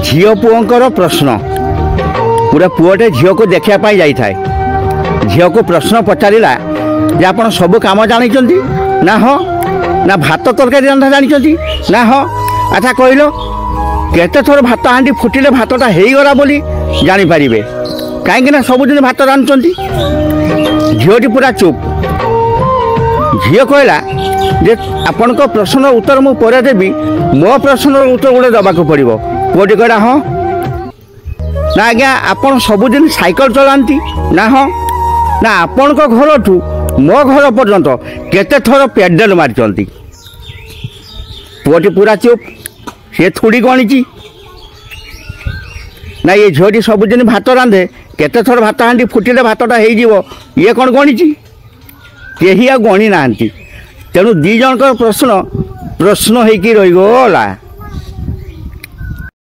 झील पुओंकर प्रश्न पूरा पुओटे झील को देखापी जाए झील को प्रश्न पचारा जे आप सब कम जानते ना हाँ ना भात तरकारी रंधा जानते ना हाँ अच्छा कहल केते थर भात हाँडी फुटिले भातटा होगला बोली जानीपर कहीं सबुदिन भात रांधुंट झीलटी पूरा चुप झील कहला जे आपण प्रश्न उत्तर मु पर देवी मो प्रश्न उत्तर गोटे दबाक पड़ो पुओटी कहला हाँ ना आज्ञा आपन सबुदिन साइकिल चलाती ना हाँ ना आपण घर ठू मो घर पर्यंत केते थर पेडल मारी पुओटी पूरा चुप सी थोड़ी गणिची ना ये झीलटी सबुदिन भात रांधे केते थर भात हाँडी फुटिले भातटा हो ये कौन गणिची केही आ गणी ना तेणु दी जन प्रश्न प्रश्न होगी रहीगला।